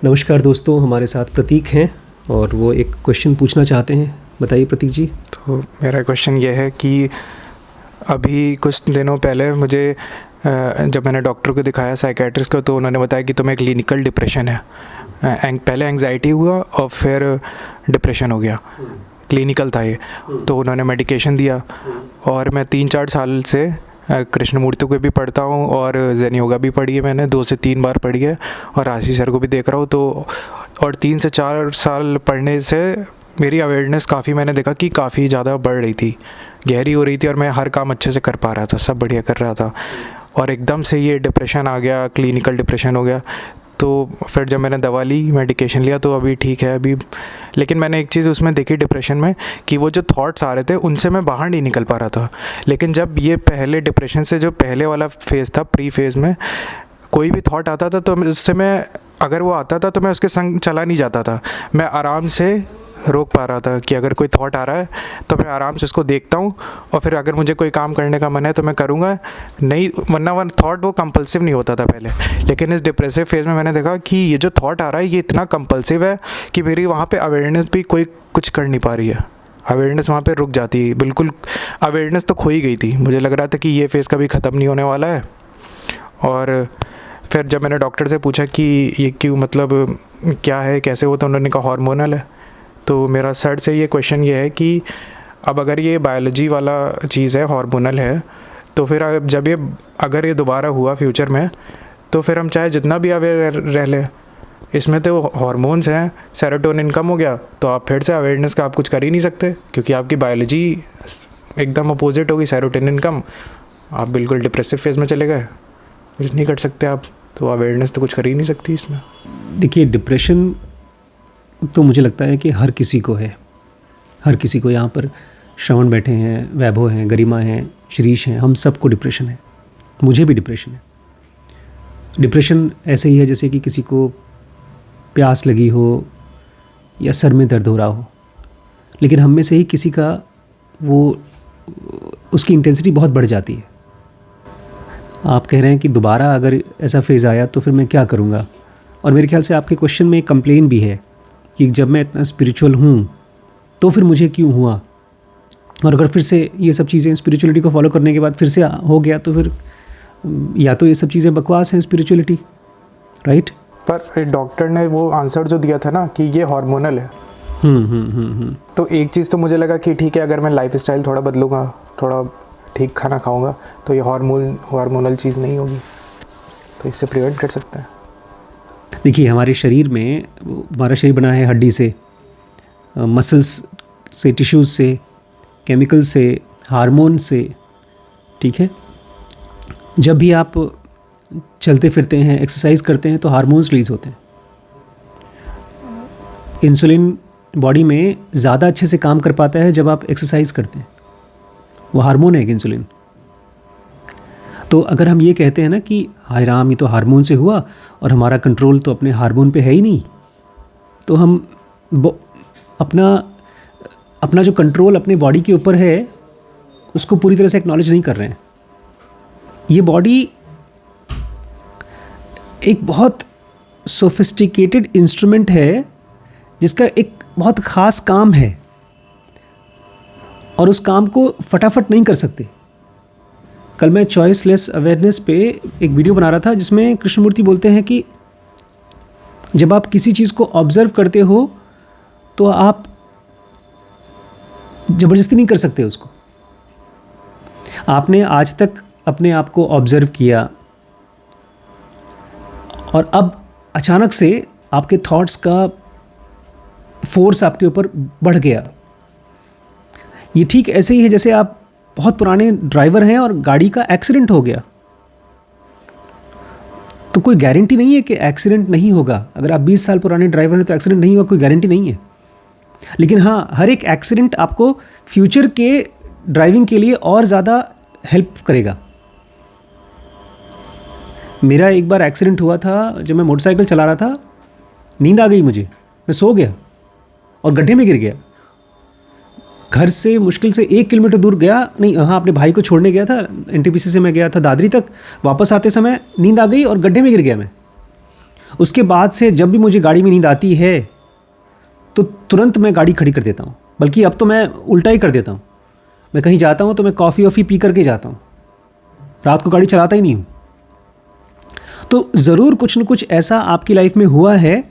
नमस्कार दोस्तों, हमारे साथ प्रतीक हैं और वो एक क्वेश्चन पूछना चाहते हैं। बताइए प्रतीक जी। तो मेरा क्वेश्चन ये है कि अभी कुछ दिनों पहले मुझे जब मैंने डॉक्टर को दिखाया, साइकेट्रिस्ट को, तो उन्होंने बताया कि तुम्हें क्लिनिकल डिप्रेशन है। पहले एंग्जाइटी हुआ और फिर डिप्रेशन हो गया, क्लिनिकल था ये। तो उन्होंने मेडिकेशन दिया और मैं 3-4 साल से कृष्णमूर्ति को भी पढ़ता हूँ और ज़ेन योगा भी पढ़ी है मैंने, 2 से 3 बार पढ़ी है, और आशीष सर को भी देख रहा हूँ। तो और 3 से 4 साल पढ़ने से मेरी अवेयरनेस काफ़ी, मैंने देखा कि काफ़ी ज़्यादा बढ़ रही थी, गहरी हो रही थी, और मैं हर काम अच्छे से कर पा रहा था, सब बढ़िया कर रहा था। और एकदम से ये डिप्रेशन आ गया, क्लिनिकल डिप्रेशन हो गया। तो फिर जब मैंने दवा ली, मेडिकेशन लिया, तो अभी ठीक है अभी। लेकिन मैंने एक चीज़ उसमें देखी डिप्रेशन में, कि वो जो थॉट्स आ रहे थे उनसे मैं बाहर नहीं निकल पा रहा था। लेकिन जब ये पहले डिप्रेशन से जो पहले वाला फेज़ था, प्री फेज़ में, कोई भी थॉट आता था तो उससे मैं, अगर वो आता था तो मैं उसके संग चला नहीं जाता था, मैं आराम से रोक पा रहा था कि अगर कोई थॉट आ रहा है तो मैं आराम से उसको देखता हूँ, और फिर अगर मुझे कोई काम करने का मन है तो मैं करूँगा, नहीं वरना वन थॉट वो कंपल्सिव नहीं होता था पहले। लेकिन इस डिप्रेसिव फेज़ में मैंने देखा कि ये जो थॉट आ रहा है ये इतना कंपल्सिव है कि मेरी वहाँ पे अवेयरनेस भी कोई कुछ कर नहीं पा रही है, अवेयरनेस वहाँ पे रुक जाती है, बिल्कुल अवेयरनेस तो खो ही गई थी। मुझे लग रहा था कि ये फेज़ कभी ख़त्म नहीं होने वाला है। और फिर जब मैंने डॉक्टर से पूछा कि ये क्यों, मतलब क्या है, कैसे हो, तो उन्होंने कहा हार्मोनल है। तो मेरा सर से ये क्वेश्चन ये है कि अब अगर ये बायोलॉजी वाला चीज़ है, हार्मोनल है, तो फिर जब ये अगर ये दोबारा हुआ फ्यूचर में, तो फिर हम चाहे जितना भी अवेयर रह लें, इसमें तो हार्मोन्स हैं, सेरोटोनिन कम हो गया तो आप फिर से अवेयरनेस का आप कुछ कर ही नहीं सकते, क्योंकि आपकी बायोलॉजी एकदम अपोजिट होगी, सेरोटोनिन कम, आप बिल्कुल डिप्रेसिव फेज़ में चले गए, कुछ नहीं कर सकते आप, तो अवेयरनेस तो कुछ कर ही नहीं सकती इसमें। देखिए, डिप्रेशन तो मुझे लगता है कि हर किसी को है, हर किसी को। यहाँ पर श्रवण बैठे हैं, वैभव हैं, गरिमा हैं, शिरीष हैं, हम सबको डिप्रेशन है, मुझे भी डिप्रेशन है। डिप्रेशन ऐसे ही है जैसे कि किसी को प्यास लगी हो या सर में दर्द हो रहा हो, लेकिन हम में से ही किसी का वो उसकी इंटेंसिटी बहुत बढ़ जाती है। आप कह रहे हैं कि दोबारा अगर ऐसा फेज़ आया तो फिर मैं क्या करूँगा, और मेरे ख्याल से आपके क्वेश्चन में एक कंप्लेन भी है कि जब मैं इतना स्पिरिचुअल हूँ तो फिर मुझे क्यों हुआ, और अगर फिर से ये सब चीज़ें स्पिरिचुअलिटी को फॉलो करने के बाद फिर से हो गया तो फिर या तो ये सब चीज़ें बकवास हैं, स्पिरिचुअलिटी, राइट। पर डॉक्टर ने वो आंसर जो दिया था ना कि ये हार्मोनल है, तो एक चीज़ तो मुझे लगा कि ठीक है, अगर मैं लाइफस्टाइल थोड़ा बदलूँगा, थोड़ा ठीक खाना खाऊँगा, तो ये हार्मोनल चीज़ नहीं होगी, तो इससे प्रिवेंट कर सकते हैं। देखिए, हमारे शरीर में, हमारा शरीर बना है हड्डी से, मसल्स से, टिश्यूज़ से, केमिकल से, हार्मोन से, ठीक है। जब भी आप चलते फिरते हैं, एक्सरसाइज करते हैं, तो हार्मोन्स रिलीज होते हैं। इंसुलिन बॉडी में ज़्यादा अच्छे से काम कर पाता है जब आप एक्सरसाइज करते हैं, वो हार्मोन है इंसुलिन। तो अगर हम ये कहते हैं ना कि हाय राम, ये तो हार्मोन से हुआ और हमारा कंट्रोल तो अपने हार्मोन पे है ही नहीं, तो हम अपना जो कंट्रोल अपने बॉडी के ऊपर है उसको पूरी तरह से एक्नॉलेज नहीं कर रहे हैं। ये बॉडी एक बहुत सोफिस्टिकेटेड इंस्ट्रूमेंट है जिसका एक बहुत ख़ास काम है, और उस काम को फटाफट नहीं कर सकते। कल मैं चॉइसलेस अवेयरनेस पे एक वीडियो बना रहा था जिसमें कृष्णमूर्ति बोलते हैं कि जब आप किसी चीज़ को ऑब्ज़र्व करते हो तो आप ज़बरदस्ती नहीं कर सकते उसको। आपने आज तक अपने आप को ऑब्ज़र्व किया और अब अचानक से आपके थॉट्स का फोर्स आपके ऊपर बढ़ गया। ये ठीक ऐसे ही है जैसे आप बहुत पुराने ड्राइवर हैं और गाड़ी का एक्सीडेंट हो गया, तो कोई गारंटी नहीं है कि एक्सीडेंट नहीं होगा। अगर आप 20 साल पुराने ड्राइवर हैं तो एक्सीडेंट नहीं होगा, कोई गारंटी नहीं है। लेकिन हाँ, हर एक एक्सीडेंट आपको फ्यूचर के ड्राइविंग के लिए और ज़्यादा हेल्प करेगा। मेरा एक बार एक्सीडेंट हुआ था जब मैं मोटरसाइकिल चला रहा था, नींद आ गई मुझे, मैं सो गया और गड्ढे में गिर गया। घर से मुश्किल से 1 किलोमीटर दूर गया, नहीं हाँ, अपने भाई को छोड़ने गया था, एनटीपीसी से मैं गया था दादरी तक, वापस आते समय नींद आ गई और गड्ढे में गिर गया मैं। उसके बाद से जब भी मुझे गाड़ी में नींद आती है तो तुरंत मैं गाड़ी खड़ी कर देता हूँ, बल्कि अब तो मैं उल्टा ही कर देता हूँ। मैं कहीं जाता हूँ तो मैं कॉफ़ी वॉफ़ी पी करके जाता हूँ, रात को गाड़ी चलाता ही नहीं हूँ। तो ज़रूर कुछ न कुछ ऐसा आपकी लाइफ में हुआ है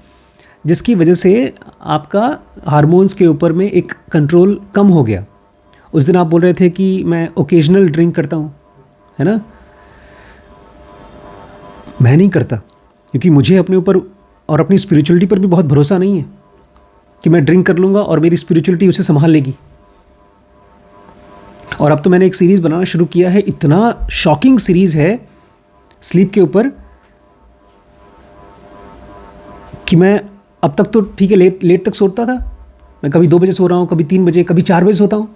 जिसकी वजह से आपका हार्मोन्स के ऊपर में एक कंट्रोल कम हो गया। उस दिन आप बोल रहे थे कि मैं ओकेजनल ड्रिंक करता हूँ, है ना? मैं नहीं करता, क्योंकि मुझे अपने ऊपर और अपनी स्पिरिचुअलिटी पर भी बहुत भरोसा नहीं है कि मैं ड्रिंक कर लूँगा और मेरी स्पिरिचुअलिटी उसे संभाल लेगी। और अब तो मैंने एक सीरीज़ बनाना शुरू किया है, इतना शॉकिंग सीरीज़ है स्लीप के ऊपर कि मैं अब तक तो ठीक है लेट तक सोता था। मैं कभी 2 बजे सो रहा हूँ, कभी 3 बजे, कभी 4 बजे सोता हूँ,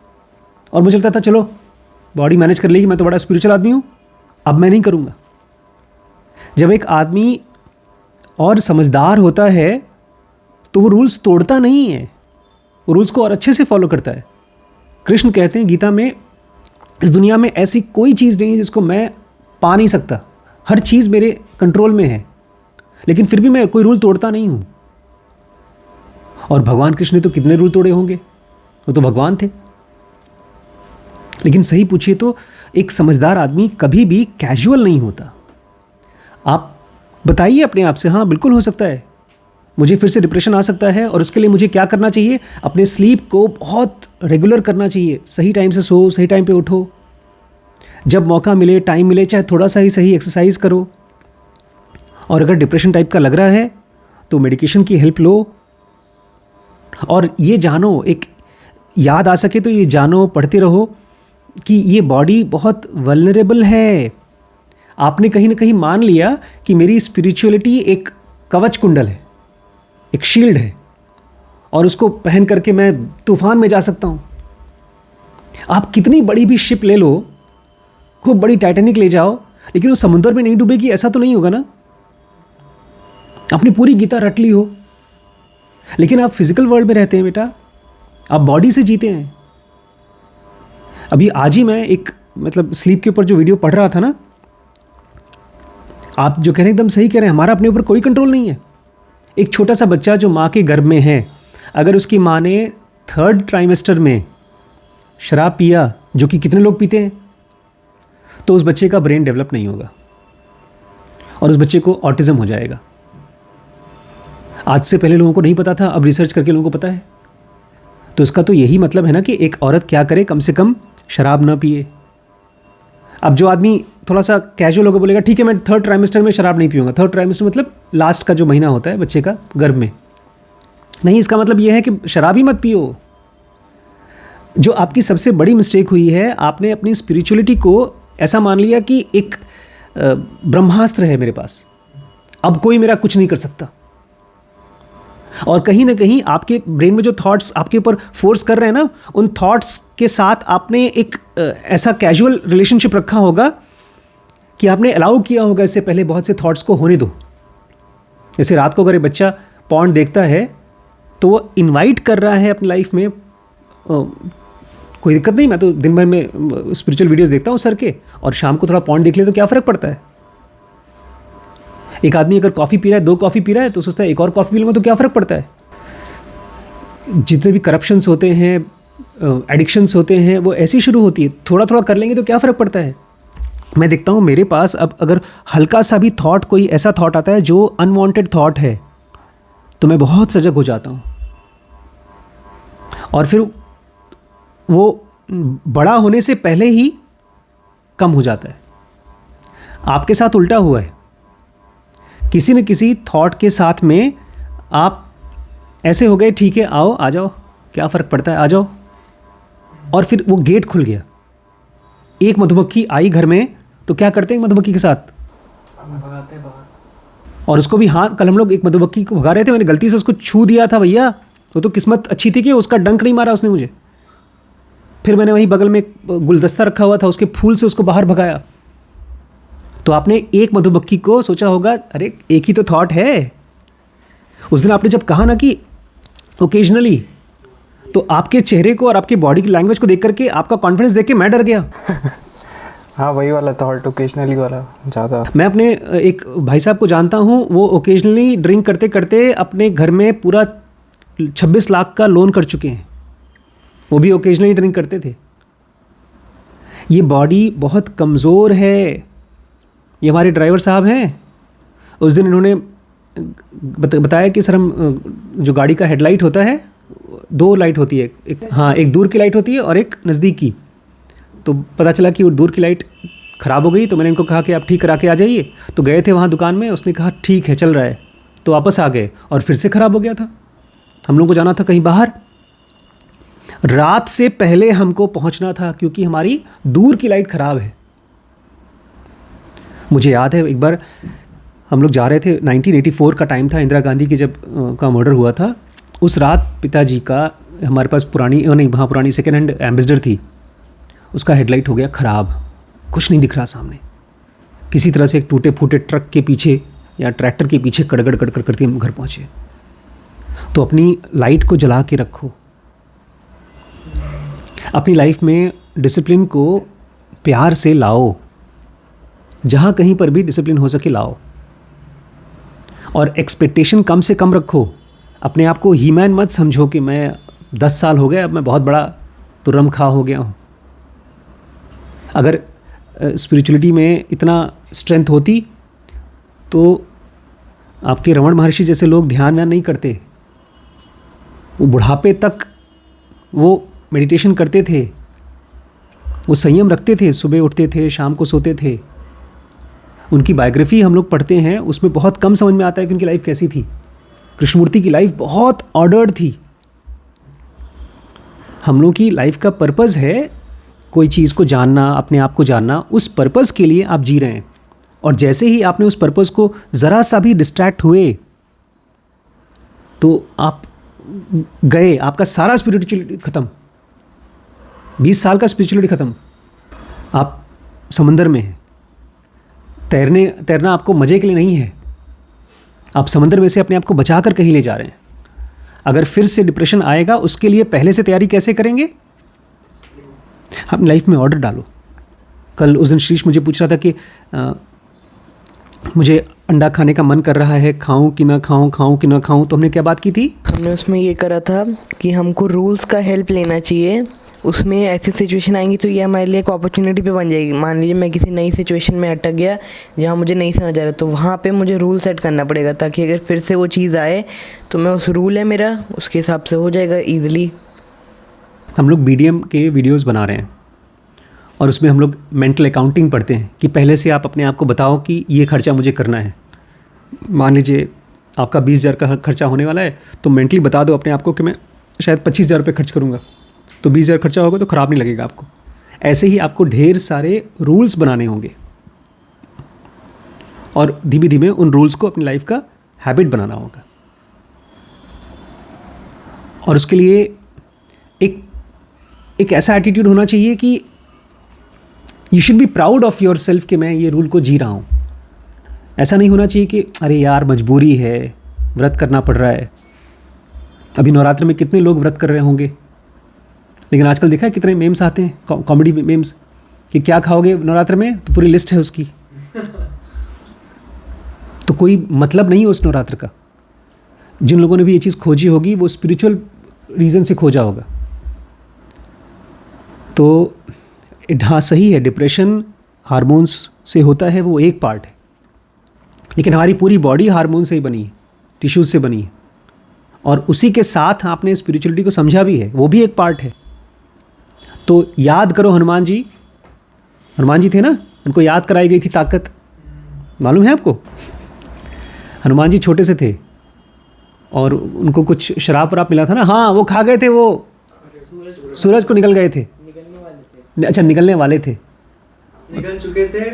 और मुझे लगता था चलो बॉडी मैनेज कर लेगी, मैं तो बड़ा स्पिरिचुअल आदमी हूँ। अब मैं नहीं करूँगा। जब एक आदमी और समझदार होता है तो वो रूल्स तोड़ता नहीं है, वो रूल्स को और अच्छे से फॉलो करता है। कृष्ण कहते हैं गीता में, इस दुनिया में ऐसी कोई चीज़ नहीं है जिसको मैं पा नहीं सकता, हर चीज़ मेरे कंट्रोल में है, लेकिन फिर भी मैं कोई रूल तोड़ता नहीं हूँ। और भगवान कृष्ण ने तो कितने रूल तोड़े होंगे, वो तो भगवान थे। लेकिन सही पूछिए तो एक समझदार आदमी कभी भी कैजुअल नहीं होता। आप बताइए अपने आप से, हाँ बिल्कुल हो सकता है मुझे फिर से डिप्रेशन आ सकता है, और उसके लिए मुझे क्या करना चाहिए? अपने स्लीप को बहुत रेगुलर करना चाहिए। सही टाइम से सो, सही टाइम पे उठो, जब मौका मिले, टाइम मिले, चाहे थोड़ा सा ही सही एक्सरसाइज करो। और अगर डिप्रेशन टाइप का लग रहा है तो मेडिकेशन की हेल्प लो। और ये जानो, एक याद आ सके तो ये जानो, पढ़ते रहो कि ये बॉडी बहुत वल्नरेबल है। आपने कहीं ना कहीं मान लिया कि मेरी स्पिरिचुअलिटी एक कवच कुंडल है, एक शील्ड है, और उसको पहन करके मैं तूफान में जा सकता हूँ। आप कितनी बड़ी भी शिप ले लो, खूब बड़ी टाइटैनिक ले जाओ, लेकिन वो समुद्र में नहीं डूबेगी, ऐसा तो नहीं होगा ना। आपने पूरी गीता रट ली हो, लेकिन आप फिजिकल वर्ल्ड में रहते हैं बेटा, आप बॉडी से जीते हैं। अभी आज ही मैं एक स्लीप के ऊपर जो वीडियो पढ़ रहा था ना, आप जो कह रहे हैं एकदम सही कह रहे हैं, हमारा अपने ऊपर कोई कंट्रोल नहीं है। एक छोटा सा बच्चा जो माँ के गर्भ में है, अगर उसकी माँ ने 3rd ट्राइमेस्टर में शराब पिया, जो कि कितने लोग पीते हैं, तो उस बच्चे का ब्रेन डेवलप नहीं होगा और उस बच्चे को ऑटिज्म हो जाएगा। आज से पहले लोगों को नहीं पता था, अब रिसर्च करके लोगों को पता है। तो इसका तो यही मतलब है ना कि एक औरत क्या करे, कम से कम शराब ना पिए। अब जो आदमी थोड़ा सा कैजुअल होकर बोलेगा ठीक है मैं 3rd ट्राइमेस्टर में शराब नहीं पीऊँगा, 3rd ट्राइमेस्टर मतलब लास्ट का जो महीना होता है बच्चे का गर्भ में, नहीं, इसका मतलब ये है कि शराब ही मत पियो। जो आपकी सबसे बड़ी मिस्टेक हुई है, आपने अपनी स्पिरिचुअलिटी को ऐसा मान लिया कि एक ब्रह्मास्त्र है मेरे पास, अब कोई मेरा कुछ नहीं कर सकता। और कहीं ना कहीं आपके ब्रेन में जो थॉट्स आपके ऊपर फोर्स कर रहे हैं ना, उन थॉट्स के साथ आपने एक ऐसा कैजुअल रिलेशनशिप रखा होगा कि आपने अलाउ किया होगा इससे पहले बहुत से थॉट्स को होने दो। जैसे रात को अगर एक बच्चा पॉर्न देखता है तो वो इनवाइट कर रहा है अपनी लाइफ में, कोई दिक्कत नहीं, मैं तो दिन भर में स्पिरिचुअल वीडियोस देखता हूँ सर के, और शाम को थोड़ा पॉर्न देख ले तो क्या फ़र्क पड़ता है। एक आदमी अगर कॉफ़ी पी रहा है, 2 कॉफ़ी पी रहा है, तो सोचता है एक और कॉफ़ी पी लूँगा तो क्या फ़र्क पड़ता है। जितने भी करप्शंस होते हैं, एडिक्शंस होते हैं, वो ऐसी शुरू होती है, थोड़ा थोड़ा कर लेंगे तो क्या फ़र्क पड़ता है। मैं देखता हूँ मेरे पास अब अगर हल्का सा भी थॉट, कोई ऐसा थॉट आता है जो अनवांटेड थॉट है, तो मैं बहुत सजग हो जाता हूँ, और फिर वो बड़ा होने से पहले ही कम हो जाता है। आपके साथ उल्टा हुआ है, किसी न किसी थॉट के साथ में आप ऐसे हो गए, ठीक है आओ, आ जाओ, क्या फ़र्क पड़ता है, आ जाओ, और फिर वो गेट खुल गया। एक मधुमक्खी आई घर में तो क्या करते हैं मधुमक्खी के साथ, भगाते हैं बाहर, और उसको भी, हाँ कल हम लोग एक मधुमक्खी को भगा रहे थे, मैंने गलती से उसको छू दिया था भैया, वो तो किस्मत अच्छी थी कि उसका डंक नहीं मारा उसने मुझे। फिर मैंने वहीं बगल में एक गुलदस्ता रखा हुआ था, उसके फूल से उसको बाहर भगाया। तो आपने एक मधुमक्खी को सोचा होगा, अरे एक ही तो थॉट है। उस दिन आपने जब कहा ना कि ओकेजनली, तो आपके चेहरे को और आपके बॉडी की लैंग्वेज को देख करके, आपका कॉन्फिडेंस देख के मैं डर गया। हाँ वही वाला थॉट, ओकेजनली वाला ज़्यादा। मैं अपने एक भाई साहब को जानता हूँ, वो ओकेजनली ड्रिंक करते करते अपने घर में पूरा 26 लाख का लोन कर चुके हैं। वो भी ओकेजनली ड्रिंक करते थे। ये बॉडी बहुत कमज़ोर है। ये हमारे ड्राइवर साहब हैं, उस दिन इन्होंने बताया कि सर हम जो गाड़ी का हेडलाइट होता है, 2 लाइट होती है, एक दूर की लाइट होती है और एक नज़दीक की। तो पता चला कि वो दूर की लाइट ख़राब हो गई, तो मैंने इनको कहा कि आप ठीक करा के आ जाइए। तो गए थे वहाँ दुकान में, उसने कहा ठीक है चल रहा है, तो वापस आ गए और फिर से ख़राब हो गया था। हम लोग को जाना था कहीं बाहर, रात से पहले हमको पहुँचना था क्योंकि हमारी दूर की लाइट ख़राब है। मुझे याद है एक बार हम लोग जा रहे थे, 1984 का टाइम था, इंदिरा गांधी की जब का मर्डर हुआ था। उस रात पिताजी का, हमारे पास पुरानी सेकेंड हैंड एम्बेसडर थी, उसका हेडलाइट हो गया ख़राब, कुछ नहीं दिख रहा सामने। किसी तरह से एक टूटे फूटे ट्रक के पीछे या ट्रैक्टर के पीछे कड़गड़ करते हम घर पहुँचे। तो अपनी लाइट को जला के रखो। अपनी लाइफ में डिसिप्लिन को प्यार से लाओ, जहाँ कहीं पर भी डिसिप्लिन हो सके लाओ। और एक्सपेक्टेशन कम से कम रखो। अपने आप को हीमैन मत समझो कि मैं 10 साल हो गए, अब मैं बहुत बड़ा तुर्रम खा हो गया हूँ। अगर स्पिरिचुअलिटी में इतना स्ट्रेंथ होती तो आपके रमण महर्षि जैसे लोग ध्यान नहीं करते। वो बुढ़ापे तक वो मेडिटेशन करते थे, वो संयम रखते थे, सुबह उठते थे, शाम को सोते थे। उनकी बायोग्राफी हम लोग पढ़ते हैं, उसमें बहुत कम समझ में आता है कि उनकी लाइफ कैसी थी। कृष्णमूर्ति की लाइफ बहुत ऑर्डर्ड थी। हम लोग की लाइफ का पर्पज़ है कोई चीज़ को जानना, अपने आप को जानना। उस पर्पज़ के लिए आप जी रहे हैं, और जैसे ही आपने उस पर्पज़ को ज़रा सा भी डिस्ट्रैक्ट हुए तो आप गए, आपका सारा स्पिरिचुअलिटी ख़त्म। 20 साल का स्पिरिचुअलिटी ख़त्म। आप समंदर में हैं। तैरना आपको मज़े के लिए नहीं है, आप समंदर में से अपने आप को बचा कर कहीं ले जा रहे हैं। अगर फिर से डिप्रेशन आएगा, उसके लिए पहले से तैयारी कैसे करेंगे? अपनी लाइफ में ऑर्डर डालो। कल उस दिन शीश मुझे पूछ रहा था कि मुझे अंडा खाने का मन कर रहा है, खाऊं कि ना खाऊं, खाऊं कि ना खाऊं। तो हमने क्या बात की थी? हमने उसमें ये करा था कि हमको रूल्स का हेल्प लेना चाहिए। उसमें ऐसी सिचुएशन आएंगी तो ये हमारे लिए एक अपॉर्चुनिटी पे बन जाएगी। मान लीजिए मैं किसी नई सिचुएशन में अटक गया जहाँ मुझे नहीं समझ आ रहा, तो वहाँ पे मुझे रूल सेट करना पड़ेगा, ताकि अगर फिर से वो चीज़ आए तो मैं उस रूल है मेरा, उसके हिसाब से हो जाएगा ईजिली। हम लोग BDM के वीडियोस बना रहे हैं और उसमें हम लोग मेंटल अकाउंटिंग पढ़ते हैं कि पहले से आप अपने आप को बताओ कि ये खर्चा मुझे करना है। मान लीजिए आपका 20,000 का खर्चा होने वाला है, तो मेंटली बता दो अपने आप को कि मैं शायद 25,000 रुपये खर्च करूँगा, तो 20,000 खर्चा होगा तो ख़राब नहीं लगेगा आपको। ऐसे ही आपको ढेर सारे रूल्स बनाने होंगे और धीमे धीमे उन रूल्स को अपनी लाइफ का हैबिट बनाना होगा। और उसके लिए एक ऐसा एटीट्यूड होना चाहिए कि you should be proud of your self कि मैं ये रूल को जी रहा हूँ। ऐसा नहीं होना चाहिए कि अरे यार मजबूरी है, व्रत करना पड़ रहा है। अभी नवरात्र में कितने लोग व्रत कर रहे होंगे, लेकिन आजकल देखा है कितने मेम्स आते हैं, कॉमेडी मेम्स, कि क्या खाओगे नवरात्र में, तो पूरी लिस्ट है उसकी। तो कोई मतलब नहीं है उस नवरात्र का। जिन लोगों ने भी ये चीज़ खोजी होगी वो स्पिरिचुअल रीज़न से खोजा होगा। तो हाँ सही है, डिप्रेशन हार्मोन्स से होता है, वो एक पार्ट है, लेकिन हमारी पूरी बॉडी हार्मोन से ही बनी है, टिश्यूज़ से बनी है, और उसी के साथ आपने स्पिरिचुअलिटी को समझा भी है, वो भी एक पार्ट है। तो याद करो हनुमान जी थे ना, उनको याद कराई गई थी ताकत, मालूम है आपको? हनुमान जी छोटे से थे और उनको कुछ शराब वराब मिला था ना, हाँ वो खा गए थे, वो सूरज को निकल गए थे, अच्छा निकलने वाले थे, निकल चुके थे,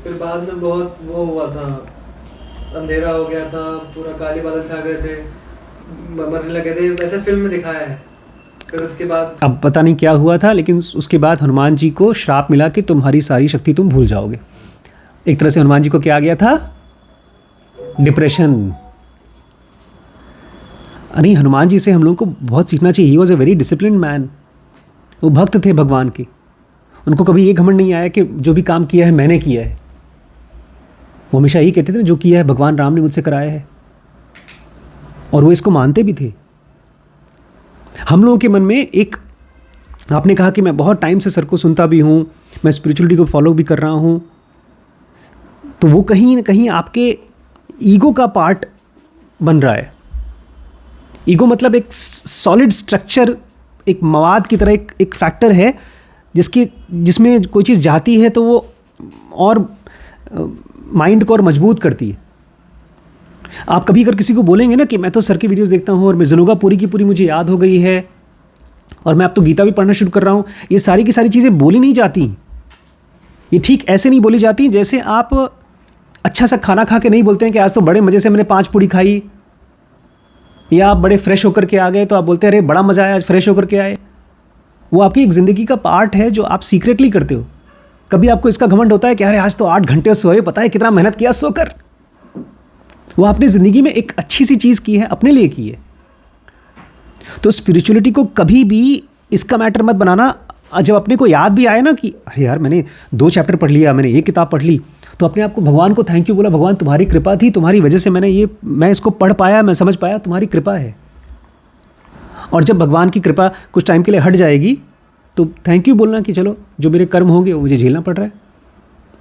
फिर बाद में बहुत वो हुआ था, अंधेरा हो गया था, पूरा काले बादल छा गए थे, मरने लगे थे, वैसे फिल्म में दिखाया है। फिर उसके बाद अब पता नहीं क्या हुआ था, लेकिन उसके बाद हनुमान जी को श्राप मिला कि तुम्हारी सारी शक्ति तुम भूल जाओगे। एक तरह से हनुमान जी को क्या आ गया था? डिप्रेशन। अरे हनुमान जी से हम लोगों को बहुत सीखना चाहिए। He was a very disciplined man. वो भक्त थे भगवान के, उनको कभी ये घमंड नहीं आया कि जो भी काम किया है मैंने किया है। वो हमेशा यही कहते थे ना, जो किया है भगवान राम ने मुझसे कराया है, और वो इसको मानते भी थे। हम लोगों के मन में एक, आपने कहा कि मैं बहुत टाइम से सर को सुनता भी हूँ, मैं स्पिरिचुअलिटी को फॉलो भी कर रहा हूँ, तो वो कहीं ना कहीं आपके ईगो का पार्ट बन रहा है। ईगो मतलब एक सॉलिड स्ट्रक्चर, एक मवाद की तरह एक फैक्टर है जिसमें कोई चीज़ जाती है तो वो और माइंड को और मजबूत करती है। आप कभी अगर किसी को बोलेंगे ना कि मैं तो सर की वीडियोस देखता हूँ और मैं ज़ुनुगा पूरी की पूरी मुझे याद हो गई है और मैं अब तो गीता भी पढ़ना शुरू कर रहा हूँ, ये सारी की सारी चीज़ें बोली नहीं जाती। ये ठीक ऐसे नहीं बोली जाती जैसे आप अच्छा सा खाना खा के नहीं बोलते हैं कि आज तो बड़े मज़े से मैंने 5 पूड़ी खाई, या आप बड़े फ्रेश होकर के आ गए तो आप बोलते हैं अरे बड़ा मज़ा आया आज फ्रेश होकर के आए। वो आपकी एक ज़िंदगी का पार्ट है जो आप सीक्रेटली करते हो। कभी आपको इसका घमंड होता है कि अरे आज तो 8 घंटे सोए, पता है कितना मेहनत किया सोकर। वो आपने ज़िंदगी में एक अच्छी सी चीज़ की है, अपने लिए की है। तो स्पिरिचुअलिटी को कभी भी इसका मैटर मत बनाना। जब अपने को याद भी आए ना कि अरे यार मैंने 2 चैप्टर पढ़ लिया, मैंने ये किताब पढ़ ली, तो अपने आप को भगवान को थैंक यू बोला, भगवान तुम्हारी कृपा थी, तुम्हारी वजह से मैं इसको पढ़ पाया, मैं समझ पाया, तुम्हारी कृपा है। और जब भगवान की कृपा कुछ टाइम के लिए हट जाएगी तो थैंक यू बोलना कि चलो जो मेरे कर्म होंगे वो मुझे झेलना पड़ रहा है,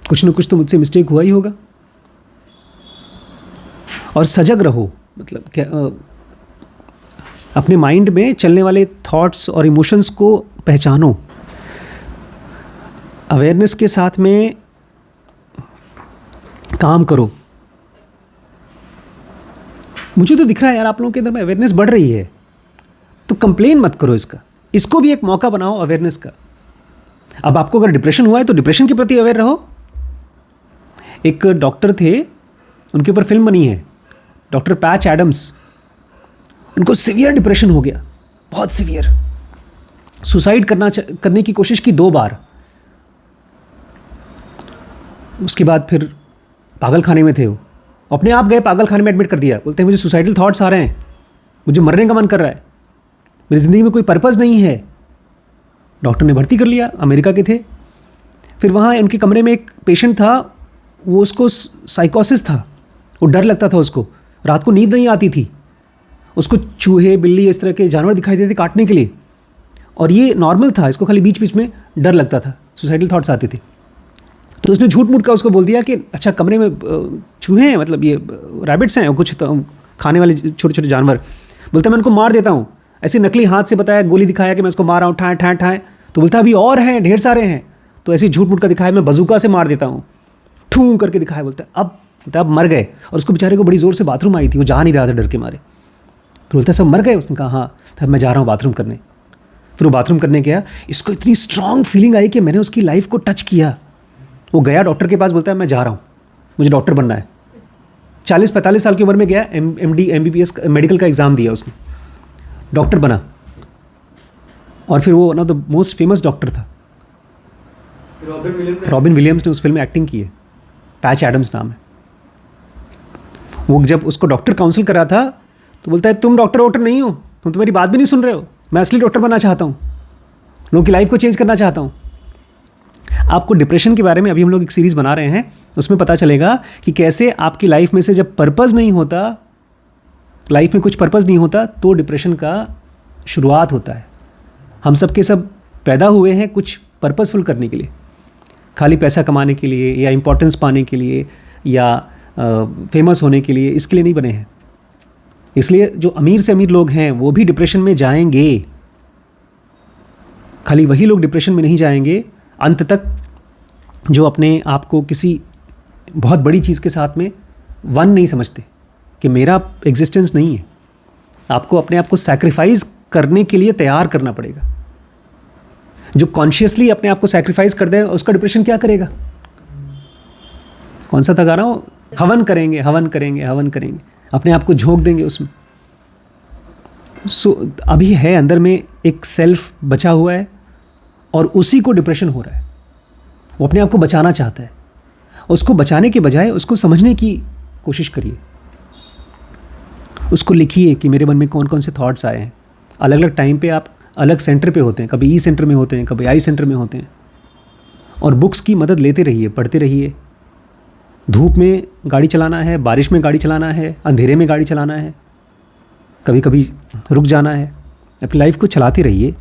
कुछ ना कुछ तो मुझसे मिस्टेक हुआ ही होगा। और सजग रहो, मतलब क्या, अपने माइंड में चलने वाले थॉट्स और इमोशंस को पहचानो। अवेयरनेस के साथ में काम करो। मुझे तो दिख रहा है यार आप लोगों के अंदर में अवेयरनेस बढ़ रही है, तो कंप्लेन मत करो इसको भी एक मौका बनाओ अवेयरनेस का। अब आपको अगर डिप्रेशन हुआ है तो डिप्रेशन के प्रति अवेयर रहो। एक डॉक्टर थे, उनके ऊपर फिल्म बनी है, डॉक्टर पैच एडम्स। उनको सीवियर डिप्रेशन हो गया, बहुत सीवियर। सुसाइड करने की कोशिश की 2 बार। उसके बाद फिर पागल खाने में थे वो, अपने आप गए पागल खाने में एडमिट कर दिया। बोलते हैं मुझे सुसाइडल थॉट्स आ रहे हैं, मुझे मरने का मन कर रहा है, मेरी ज़िंदगी में कोई पर्पज़ नहीं है। डॉक्टर ने भर्ती कर लिया, अमेरिका के थे। फिर वहाँ उनके कमरे में एक पेशेंट था, वो उसको साइकोसिस था, वो डर लगता था उसको, रात को नींद नहीं आती थी, उसको चूहे बिल्ली इस तरह के जानवर दिखाई देते काटने के लिए, और ये नॉर्मल था, इसको खाली बीच बीच में डर लगता था, सुसाइडल थॉट्स आते थे। तो उसने झूठ मूठ का उसको बोल दिया कि अच्छा कमरे में चूहे हैं, मतलब ये रैबिट्स हैं, कुछ तो खाने वाले छोटे छोटे जानवर। बोलता मैं उनको मार देता हूँ, ऐसे नकली हाथ से बताया, गोली दिखाया कि मैं उसको मार रहा हूँ, ठाए ठाए ठाए। तो बोलता अभी और हैं, ढेर सारे हैं। तो ऐसे झूठ मूठ का दिखाया मैं बजूका से मार देता हूँ, ठूं करके दिखाया। बोलता अब मर गए। और उसको बेचारे को बड़ी ज़ोर से बाथरूम आई थी, वो जा नहीं रहा था डर के मारे। फिर बोलता सब मर गए। उसने कहा हाँ। तब मैं जा रहा हूँ बाथरूम करने। फिर वो बाथरूम करने गया, इसको इतनी स्ट्रांग फीलिंग आई कि मैंने उसकी लाइफ को टच किया। वो गया डॉक्टर के पास, बोलता है मैं जा रहा हूँ, मुझे डॉक्टर बनना है। 40-45 साल की उम्र में गया, MD MBBS मेडिकल का एग्ज़ाम दिया उसने, डॉक्टर बना। और फिर वो one of the most famous doctor था। रॉबिन विलियम्स ने उस फिल्म में एक्टिंग की है, पैच एडम्स नाम है। वो जब उसको डॉक्टर काउंसिल करा था तो बोलता है तुम डॉक्टर वॉक्टर नहीं हो, तुम तो मेरी बात भी नहीं सुन रहे हो, मैं असली डॉक्टर बनना चाहता हूँ, लोगों की लाइफ को चेंज करना चाहता हूँ। आपको डिप्रेशन के बारे में अभी हम लोग एक सीरीज़ बना रहे हैं, उसमें पता चलेगा कि कैसे आपकी लाइफ में से जब पर्पज़ नहीं होता, लाइफ में कुछ पर्पज़ नहीं होता, तो डिप्रेशन का शुरुआत होता है। हम सब के सब पैदा हुए हैं कुछ पर्पसफुल करने के लिए, खाली पैसा कमाने के लिए या इम्पोर्टेंस पाने के लिए या फेमस होने के लिए, इसके लिए नहीं बने हैं। इसलिए जो अमीर से अमीर लोग हैं वो भी डिप्रेशन में जाएंगे, खाली वही लोग डिप्रेशन में नहीं जाएंगे अंत तक जो अपने आप को किसी बहुत बड़ी चीज़ के साथ में वन नहीं समझते कि मेरा एग्जिस्टेंस नहीं है। आपको अपने आप को सैक्रिफाइस करने के लिए तैयार करना पड़ेगा। जो कॉन्शियसली अपने आप को सैक्रिफाइस कर दे उसका डिप्रेशन क्या करेगा? कौन सा था गाना वो? हवन करेंगे, हवन करेंगे, हवन करेंगे, अपने आप को झोंक देंगे उसमें। अभी है अंदर में एक सेल्फ बचा हुआ है और उसी को डिप्रेशन हो रहा है। वो अपने आप को बचाना चाहता है, उसको बचाने के बजाय उसको समझने की कोशिश करिए। उसको लिखिए कि मेरे मन में कौन कौन से थॉट्स आए हैं। अलग अलग टाइम पे आप अलग सेंटर पे होते हैं, कभी ई सेंटर में होते हैं, कभी आई सेंटर में होते हैं। और बुक्स की मदद लेते रहिए, पढ़ते रहिए। धूप में गाड़ी चलाना है, बारिश में गाड़ी चलाना है, अंधेरे में गाड़ी चलाना है, कभी कभी रुक जाना है, अपनी लाइफ को चलाते रहिए।